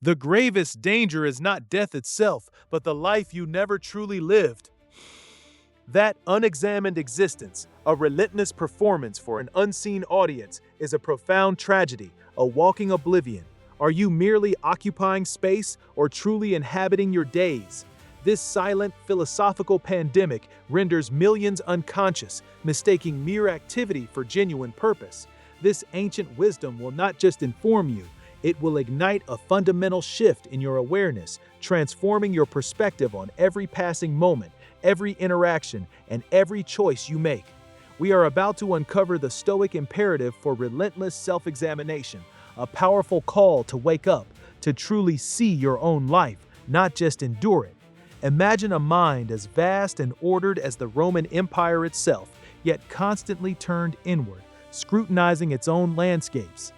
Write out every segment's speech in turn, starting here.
The gravest danger is not death itself, but the life you never truly lived. That unexamined existence, a relentless performance for an unseen audience, is a profound tragedy, a walking oblivion. Are you merely occupying space or truly inhabiting your days? This silent philosophical pandemic renders millions unconscious, mistaking mere activity for genuine purpose. This ancient wisdom will not just inform you, it will ignite a fundamental shift in your awareness, transforming your perspective on every passing moment, every interaction, and every choice you make. We are about to uncover the Stoic imperative for relentless self-examination, a powerful call to wake up, to truly see your own life, not just endure it. Imagine a mind as vast and ordered as the Roman Empire itself, yet constantly turned inward, scrutinizing its own landscapes.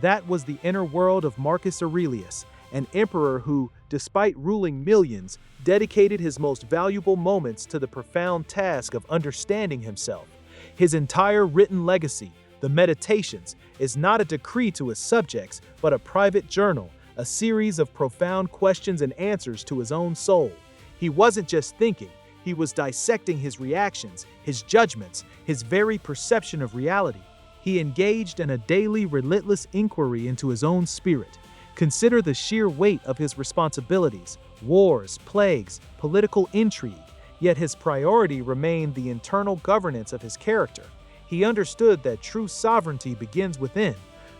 That was the inner world of Marcus Aurelius, an emperor who, despite ruling millions, dedicated his most valuable moments to the profound task of understanding himself. His entire written legacy, the Meditations, is not a decree to his subjects, but a private journal, a series of profound questions and answers to his own soul. He wasn't just thinking, he was dissecting his reactions, his judgments, his very perception of reality. He engaged in a daily, relentless inquiry into his own spirit. Consider the sheer weight of his responsibilities, wars, plagues, political intrigue, yet his priority remained the internal governance of his character. He understood that true sovereignty begins within.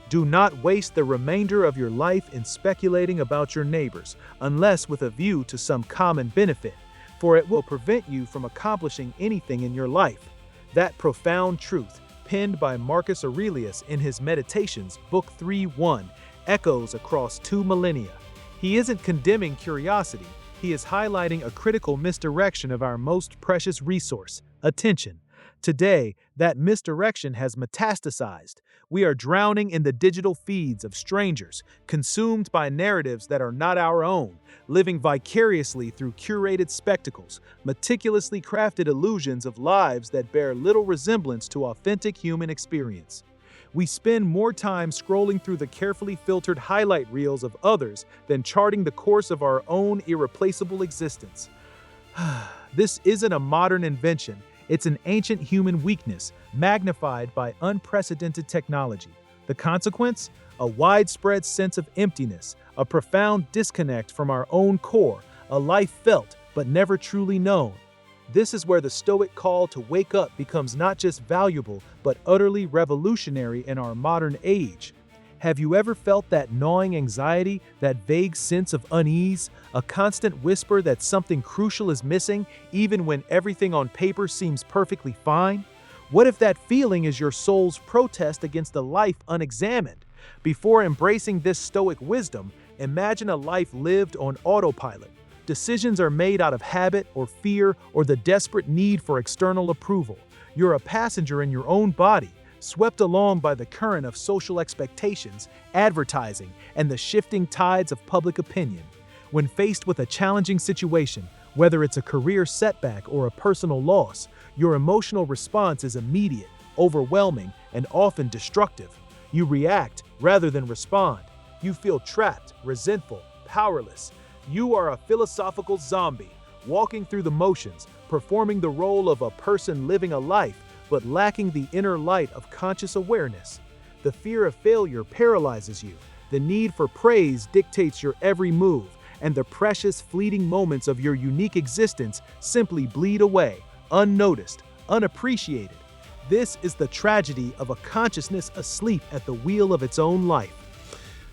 Do not waste the remainder of your life in speculating about your neighbors, unless with a view to some common benefit, for it will prevent you from accomplishing anything in your life. That profound truth, penned by Marcus Aurelius in his Meditations, Book 3:1, echoes across 2 millennia. He isn't condemning curiosity, he is highlighting a critical misdirection of our most precious resource, attention. Today, that misdirection has metastasized. We are drowning in the digital feeds of strangers, consumed by narratives that are not our own, living vicariously through curated spectacles, meticulously crafted illusions of lives that bear little resemblance to authentic human experience. We spend more time scrolling through the carefully filtered highlight reels of others than charting the course of our own irreplaceable existence. This isn't a modern invention. It's an ancient human weakness, magnified by unprecedented technology. The consequence? A widespread sense of emptiness, a profound disconnect from our own core, a life felt but never truly known. This is where the Stoic call to wake up becomes not just valuable, but utterly revolutionary in our modern age. Have you ever felt that gnawing anxiety, that vague sense of unease, a constant whisper that something crucial is missing, even when everything on paper seems perfectly fine? What if that feeling is your soul's protest against a life unexamined? Before embracing this Stoic wisdom, imagine a life lived on autopilot. Decisions are made out of habit or fear or the desperate need for external approval. You're a passenger in your own body, swept along by the current of social expectations, advertising, and the shifting tides of public opinion. When faced with a challenging situation, whether it's a career setback or a personal loss, your emotional response is immediate, overwhelming, and often destructive. You react rather than respond. You feel trapped, resentful, powerless. You are a philosophical zombie, walking through the motions, performing the role of a person living a life, but lacking the inner light of conscious awareness. The fear of failure paralyzes you. The need for praise dictates your every move, and the precious fleeting moments of your unique existence simply bleed away, unnoticed, unappreciated. This is the tragedy of a consciousness asleep at the wheel of its own life.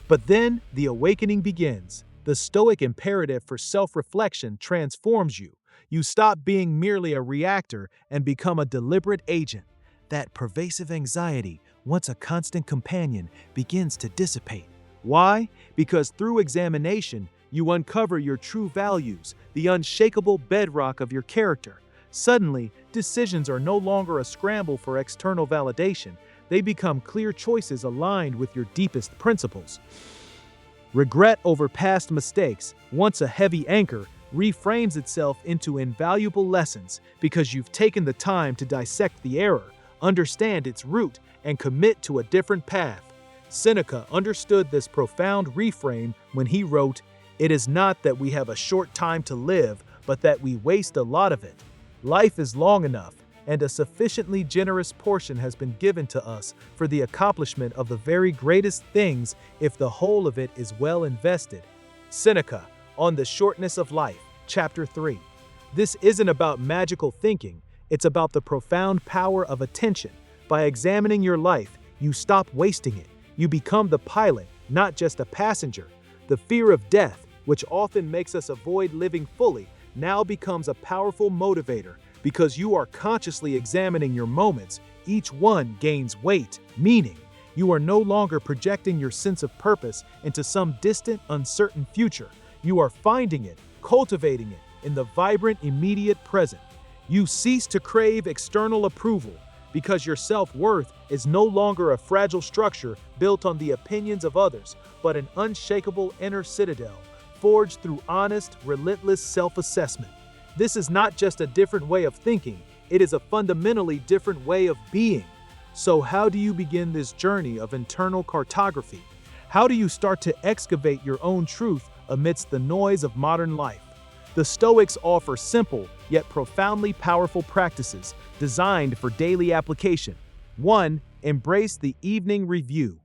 But then the awakening begins. The Stoic imperative for self-reflection transforms you. You stop being merely a reactor and become a deliberate agent. That pervasive anxiety, once a constant companion, begins to dissipate. Why? Because through examination, you uncover your true values, the unshakable bedrock of your character. Suddenly, decisions are no longer a scramble for external validation. They become clear choices aligned with your deepest principles. Regret over past mistakes, once a heavy anchor, reframes itself into invaluable lessons because you've taken the time to dissect the error, understand its root, and commit to a different path. Seneca understood this profound reframe when he wrote, "It is not that we have a short time to live, but that we waste a lot of it. Life is long enough, and a sufficiently generous portion has been given to us for the accomplishment of the very greatest things if the whole of it is well invested." Seneca, On the Shortness of Life, Chapter 3. This isn't about magical thinking, it's about the profound power of attention. By examining your life, you stop wasting it. You become the pilot, not just a passenger. The fear of death, which often makes us avoid living fully, now becomes a powerful motivator. Because you are consciously examining your moments, each one gains weight, meaning. You are no longer projecting your sense of purpose into some distant, uncertain future. You are finding it, cultivating it, in the vibrant, immediate present. You cease to crave external approval because your self-worth is no longer a fragile structure built on the opinions of others, but an unshakable inner citadel, forged through honest, relentless self-assessment. This is not just a different way of thinking, it is a fundamentally different way of being. So how do you begin this journey of internal cartography? How do you start to excavate your own truth amidst the noise of modern life? The Stoics offer simple, yet profoundly powerful practices designed for daily application. 1. Embrace the evening review.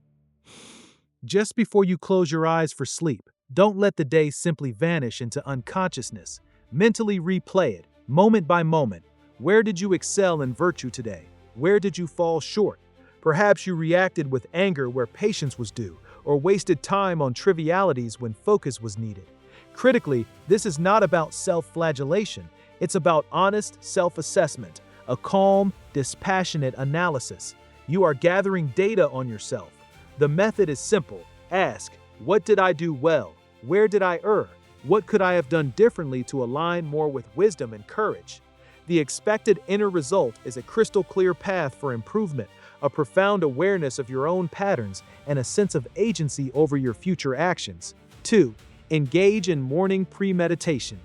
Just before you close your eyes for sleep, don't let the day simply vanish into unconsciousness. Mentally replay it, moment by moment. Where did you excel in virtue today? Where did you fall short? Perhaps you reacted with anger where patience was due, or wasted time on trivialities when focus was needed. Critically, this is not about self-flagellation. It's about honest self-assessment, a calm, dispassionate analysis. You are gathering data on yourself. The method is simple. Ask, what did I do well? Where did I err? What could I have done differently to align more with wisdom and courage? The expected inner result is a crystal clear path for improvement, a profound awareness of your own patterns, and a sense of agency over your future actions. 2. Engage in morning premeditation.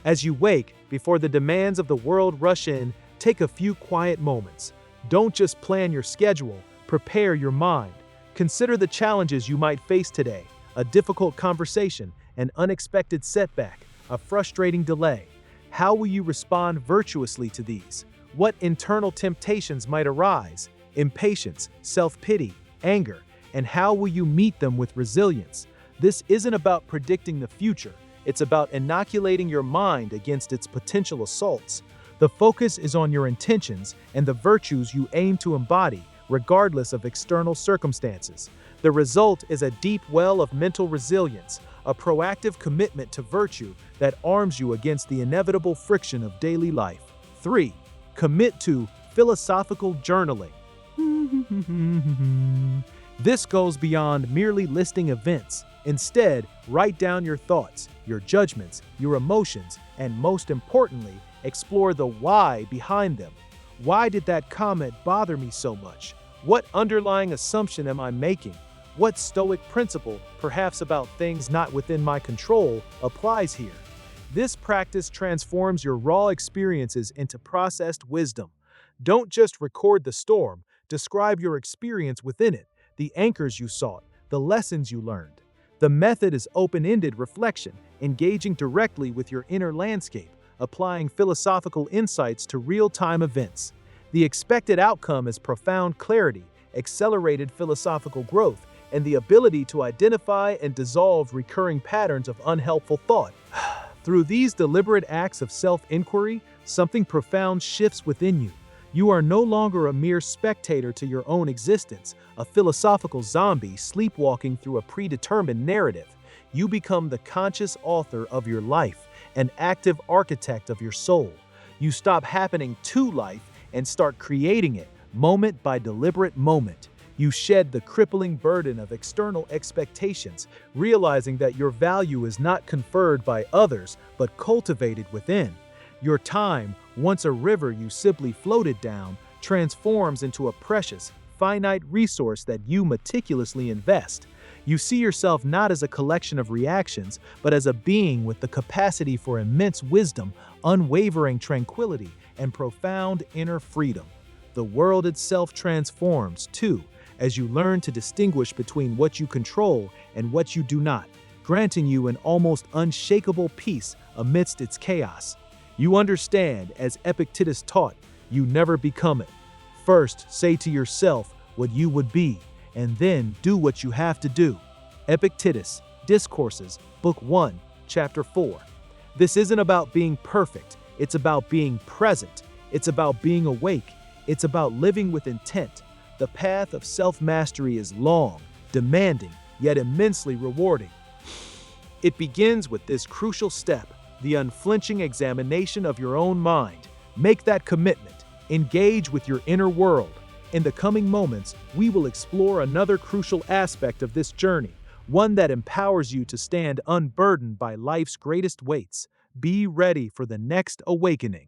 As you wake, before the demands of the world rush in, take a few quiet moments. Don't just plan your schedule, prepare your mind. Consider the challenges you might face today, a difficult conversation, an unexpected setback, a frustrating delay. How will you respond virtuously to these? What internal temptations might arise? Impatience, self-pity, anger, and how will you meet them with resilience? This isn't about predicting the future. It's about inoculating your mind against its potential assaults. The focus is on your intentions and the virtues you aim to embody, regardless of external circumstances. The result is a deep well of mental resilience, a proactive commitment to virtue that arms you against the inevitable friction of daily life. 3. Commit to philosophical journaling. This goes beyond merely listing events. Instead, write down your thoughts, your judgments, your emotions, and most importantly, explore the why behind them. Why did that comment bother me so much? What underlying assumption am I making? What Stoic principle, perhaps about things not within my control, applies here? This practice transforms your raw experiences into processed wisdom. Don't just record the storm, describe your experience within it, the anchors you sought, the lessons you learned. The method is open-ended reflection, engaging directly with your inner landscape, applying philosophical insights to real-time events. The expected outcome is profound clarity, accelerated philosophical growth, and the ability to identify and dissolve recurring patterns of unhelpful thought. Through these deliberate acts of self-inquiry, something profound shifts within you. You are no longer a mere spectator to your own existence, a philosophical zombie sleepwalking through a predetermined narrative. You become the conscious author of your life, an active architect of your soul. You stop happening to life and start creating it, moment by deliberate moment. You shed the crippling burden of external expectations, realizing that your value is not conferred by others, but cultivated within. Your time, once a river you simply floated down, transforms into a precious, finite resource that you meticulously invest. You see yourself not as a collection of reactions, but as a being with the capacity for immense wisdom, unwavering tranquility, and profound inner freedom. The world itself transforms, too, as you learn to distinguish between what you control and what you do not, granting you an almost unshakable peace amidst its chaos. You understand, as Epictetus taught, you never become it. First, say to yourself what you would be, and then do what you have to do. Epictetus, Discourses, Book 1, Chapter 4. This isn't about being perfect, it's about being present. It's about being awake. It's about living with intent. The path of self-mastery is long, demanding, yet immensely rewarding. It begins with this crucial step, the unflinching examination of your own mind. Make that commitment. Engage with your inner world. In the coming moments, we will explore another crucial aspect of this journey, one that empowers you to stand unburdened by life's greatest weights. Be ready for the next awakening.